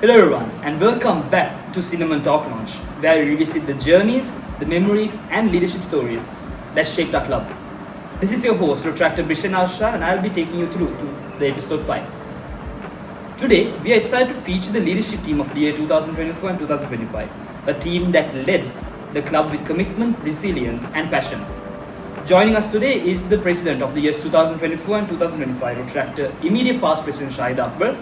Hello everyone and welcome back to Cinnamon Talk Launch, where we revisit the journeys, the memories and leadership stories that shaped our club. This is your host, Rotaract Bryshane Arshaan, and I'll be taking you through to the episode 5. Today, we are excited to feature the leadership team of the year 2024 and 2025, a team that led the club with commitment, resilience and passion. Joining us today is the president of the years 2024 and 2025, Rotaract immediate past President Shaheda Akbar,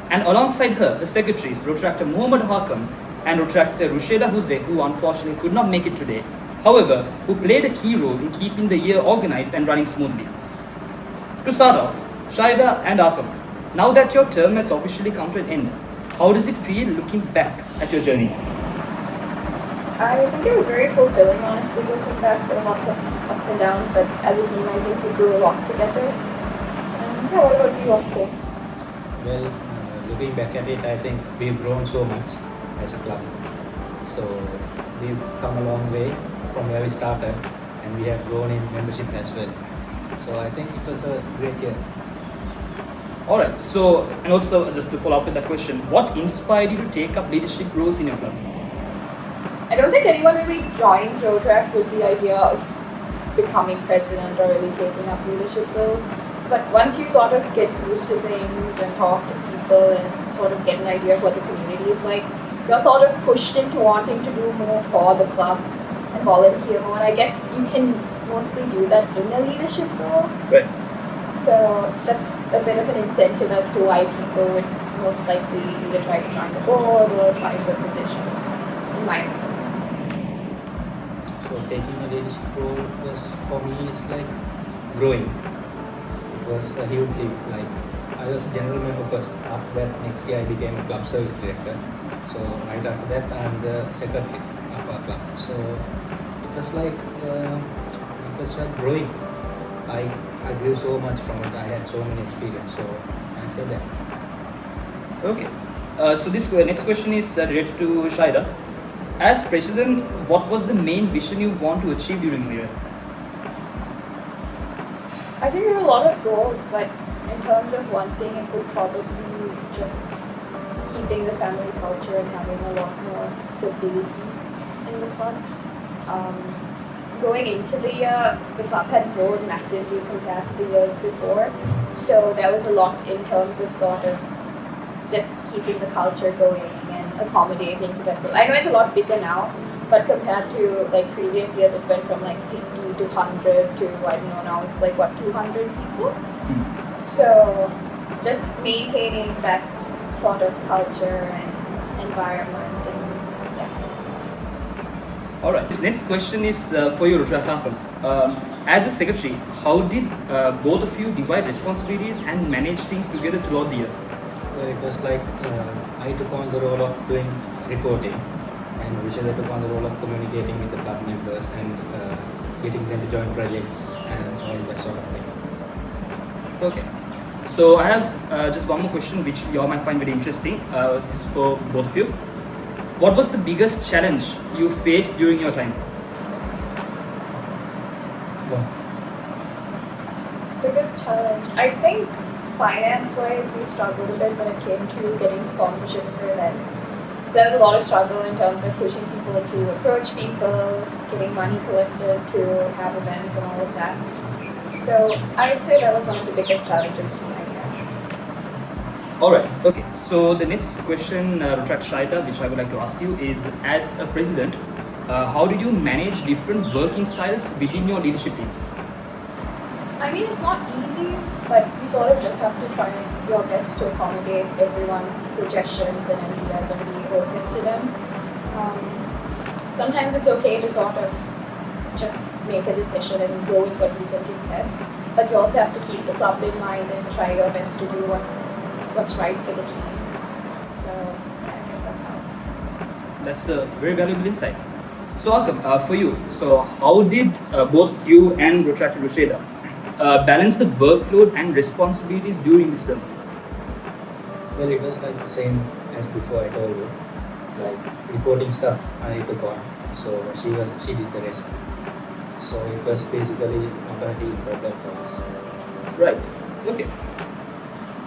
and alongside her, the secretaries, Rotaract Mohammed Ahqem and Rotaract Rashida who unfortunately could not make it today, however, who played a key role in keeping the year organized and running smoothly. To start off, Shaheda and Ahqem, now that your term has officially come to an end, how does it feel looking back at your journey? I think it was very fulfilling, honestly, looking back. There were lots of ups and downs, but as a team, I think we grew a lot together. And yeah, what about you, Ahqem? Well, looking back at it, I think we've grown so much as a club. So we've come a long way from where we started, and we have grown in membership as well. So I think it was a great year. Alright, so, and also just to follow up with that question, what inspired you to take up leadership roles in your club? I don't think anyone really joins Rotaract with the idea of becoming president or really taking up leadership roles. But once you sort of get used to things and talk to people and sort of get an idea of what the community is like, you're sort of pushed into wanting to do more for the club and volunteer more. And I guess you can mostly do that in a leadership role. Right. So that's a bit of an incentive as to why people would most likely either try to join the board or apply for positions, in my opinion. So taking a leadership role was, for me, is like growing. It was a huge leap. Like, I was a general member first. After that, next year I became a club service director. So right after that, I'm the secretary of our club. So it was like growing. I grew so much from it. I had so many experience. So I'd say that. Okay. So this next question is related to Shaheda. As president, what was the main vision you want to achieve during the year? I think there were a lot of goals, but in terms of one thing, it would probably be just keeping the family culture and having a lot more stability in the club. Going into the year, the club had grown massively compared to the years before, so there was a lot in terms of sort of just keeping the culture going and accommodating to that. I know it's a lot bigger now, but compared to like previous years, it went from like 50 to 100 to, I don't know, now it's like what, 200 people? So just maintaining that sort of culture and environment. And yeah. Alright, this next question is for you, Rotaract. As a secretary, how did both of you divide responsibilities and manage things together throughout the year? So it was like I took on the role of doing reporting, and Rashida took on the role of communicating with the club members and getting them to join projects and all that sort of thing. Okay. So I have just one more question which you all might find very interesting. This is for both of you. What was the biggest challenge you faced during your time? Biggest challenge, I think finance-wise, we struggled a bit when it came to getting sponsorships for events. So there was a lot of struggle in terms of pushing people to approach people, getting money collected to have events and all of that. So I'd say that was one of the biggest challenges for my year. Alright, okay. So the next question, Rotaract Shaheda, which I would like to ask you is, as a president, how did you manage different working styles within your leadership team? I mean, it's not easy, but you sort of just have to try your best to accommodate everyone's suggestions and ideas and be open to them. Sometimes it's okay to sort of just make a decision and go with what you think is best, but you also have to keep the club in mind and try your best to do what's right for the team. So yeah, I guess that's how. That's a very valuable insight. So Ahqem, for you, so how did both you and Rotaract Rashida balance the workload and responsibilities during this term? Well, it was like the same as before I told you. Like reporting stuff I took on, so she did the rest. So it was basically not a deal problem for us. Right. Okay.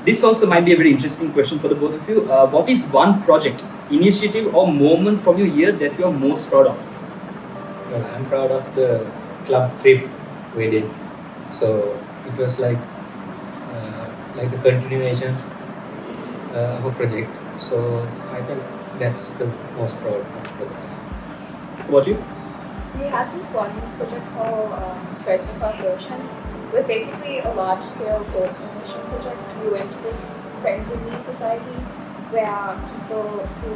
This also might be a very interesting question for the both of you. What is one project, initiative, or moment from your year that you are most proud of? Well, I'm proud of the club trip we did. So it was like a continuation of a project. So I think that's the most proud of the What you? We had this one project called Threads Across Oceans. It was basically a large-scale code submission project. We went to this Friends in Need society where people who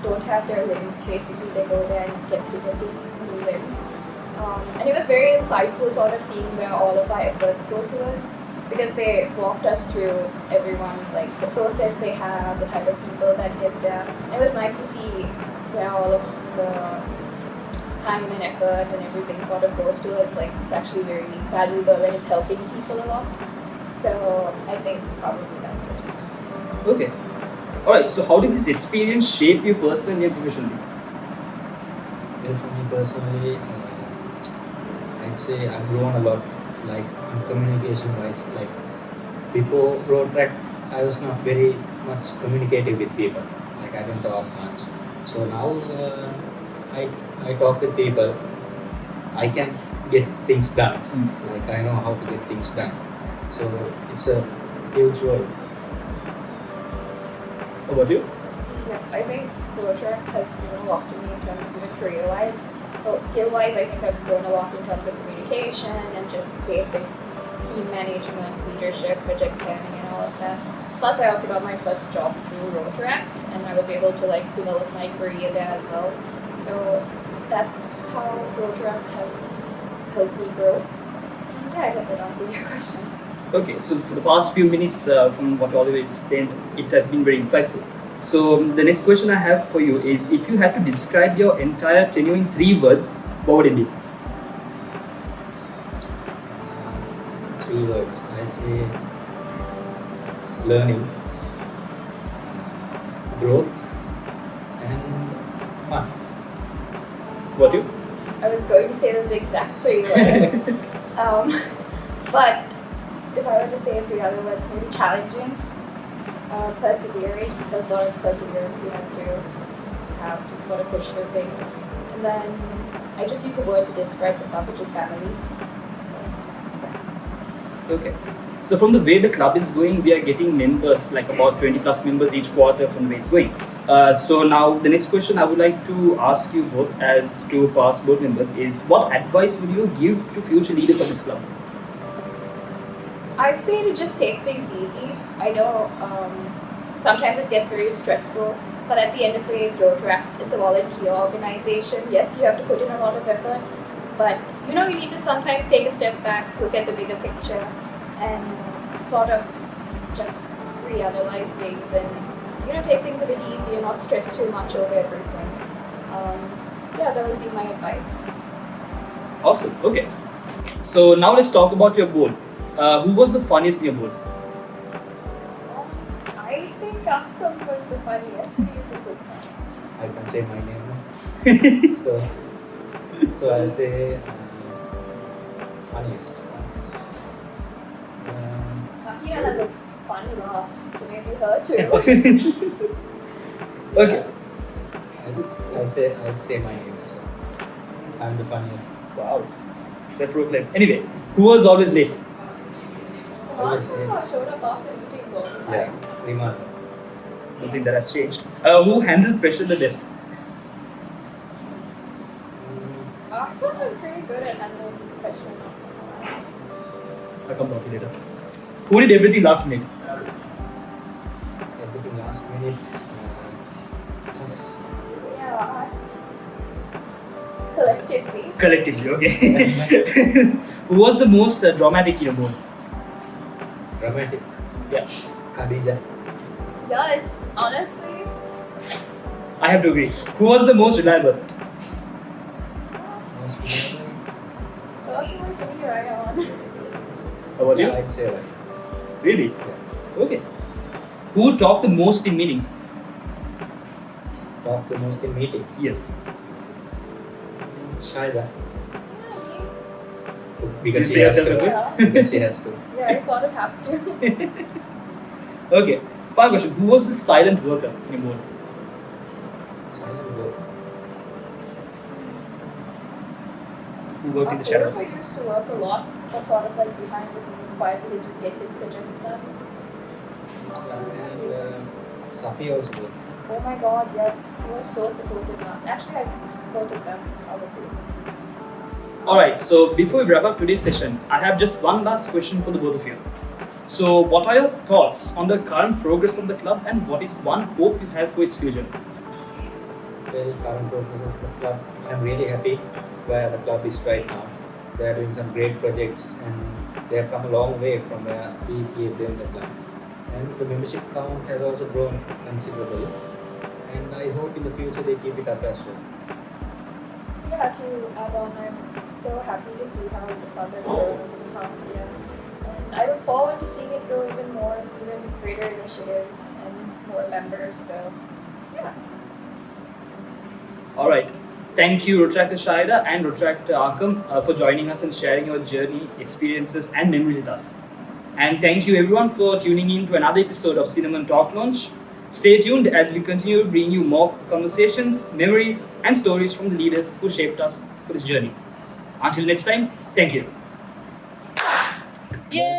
don't have their limbs, basically they go there and get fitted with new limbs. And it was very insightful sort of seeing where all of our efforts go towards, because they walked us through everyone, like the process they have, the type of people that get there. And it was nice to see where all of the time and effort and everything sort of goes towards. Like, it's actually very valuable and it's helping people a lot. So I think probably that. Okay. Alright, so how did this experience shape you personally and professionally? Well, for me personally, I'd say I've grown a lot, like in communication wise. Like before Rotaract, I was not very much communicative with people. Like I don't talk much. So now I talk with people. I can get things done. Like I know how to get things done. So it's a huge world. How about you? Yes, I think Rotaract has given a lot to me in terms of even career-wise. Well, skill-wise, I think I've grown a lot in terms of communication and just basic team management, leadership, project planning, and all of that. Plus, I also got my first job through Rotaract, and I was able to like develop my career there as well. So that's how Rotaract has helped me grow. Yeah, I hope that answers your question. Okay, so for the past few minutes, from what Oliver explained, it has been very insightful. So the next question I have for you is, if you had to describe your entire tenure in 3 words, what would it be? 3 words. I say learning, growth, and fun. What you? I was going to say those exact 3 words. But if I were to say 3 other words, maybe challenging, persevering. There's a lot of perseverance you have to sort of push through things. And then I just use a word to describe the club, which is family. So, Okay. So from the way the club is going, we are getting members, like about 20 plus members each quarter from the way it's going. So now the next question I would like to ask you both, as two past board members, is what advice would you give to future leaders of this club? I'd say to just take things easy. I know sometimes it gets very stressful, but at the end of the day, it's Rotaract. It's a volunteer organization. Yes, you have to put in a lot of effort, but you need to sometimes take a step back, look at the bigger picture, and sort of just reanalyze things and take things a bit easy and not stress too much over everything. Yeah, that would be my advice. Awesome. Okay. So now let's talk about your board. Who was the funniest in your board? I think Ahqem was the funniest. Who do you think was the funniest? I can say my name now. so I'll say funniest. Sakina has a funny laugh, so maybe her too. Okay. I'll say my name. So I'm the funniest. Wow. Self-proclaimed. Anyway, who was always late? Always late. Showed up after meetings all the time. Yeah, Rima. Don't think that has changed. Who handled pressure the best? Ahqem was pretty good at handling pressure. I'll come back to you later. Who did everything last minute? Everything last minute. Us. Yeah, us. Collectively. Collectively, okay. Who was the most dramatic in your board? Dramatic. Yeah. Khadija. Yes, honestly. I have to agree. Who was the most reliable? Most reliable. Personally, for me, Ryan. How about you? Yeah, I'd say that. Really? Yeah. Okay. Who talked the most in meetings? Talk the most in meetings. Yes. Shaheda. You Because she say has yourself to. as well? Yeah. Because she has to. Yeah, I sort of have to. Okay, final question. Who was the silent worker in your board? Silent work. Who worked in the Our shadows? coworker used to work a lot, but sort of like behind the scenes, quietly just get his projects done. And Safi also worked. Oh my god, yes, he was so supportive of us. Actually, I both of them, probably. Alright, so before we wrap up today's session, I have just one last question for the both of you. So, what are your thoughts on the current progress of the club and what is one hope you have for its future? Well, current progress of the club, I'm really happy where the club is right now. They are doing some great projects and they have come a long way from where we gave them the club. And the membership count has also grown considerably. And I hope in the future they keep it up as well. Yeah, to add on, I'm so happy to see how the club has grown over the past year. And I look forward to seeing it grow even more, even greater initiatives and more members. So, yeah. Alright, thank you Rotaract Shaheda and Rotaract Akbarm for joining us and sharing your journey, experiences and memories with us. And thank you everyone for tuning in to another episode of Cinnamon Talk Launch. Stay tuned as we continue to bring you more conversations, memories and stories from the leaders who shaped us for this journey. Until next time, thank you. Yay!